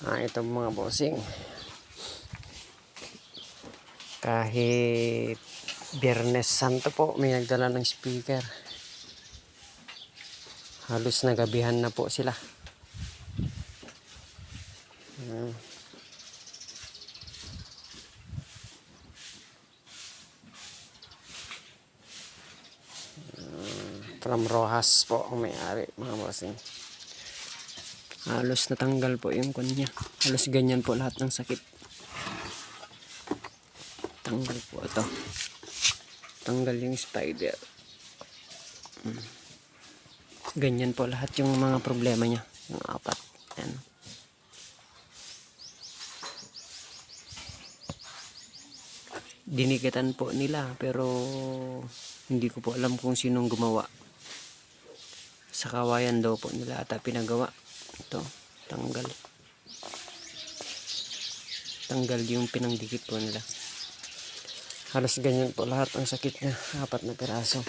Ito mga bossing, kahit Biyernes Santo po may nagdala ng speaker, halos nagabihan na po sila. From Rojas po ang may-ari mga bossing. Halos natanggal po yung kanya, halos ganyan po lahat ng sakit. Tanggal po ito, tanggal yung spider. Ganyan po lahat yung mga problema niya, yung apat. Ayan. Dinikitan po nila pero hindi ko po alam kung sinong gumawa. Sa kawayan daw po nila ata pinagawa. Ito, tanggal. Tanggal yung pinangdikit po nila. Halos ganyan po lahat ang sakit niya, 4 na piraso.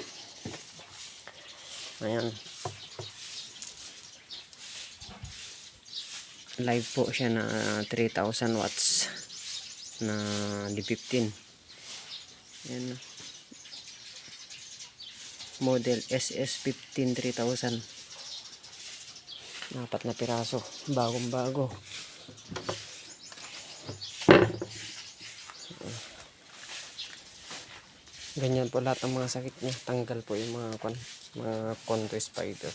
Ayan. Live po siya na 3,000 watts na D15. Ayan. Model SS15 3000. 4 na piraso, bagong bago. Ganyan po lahat ng mga sakit niya. Tanggal po yung mga contour spider.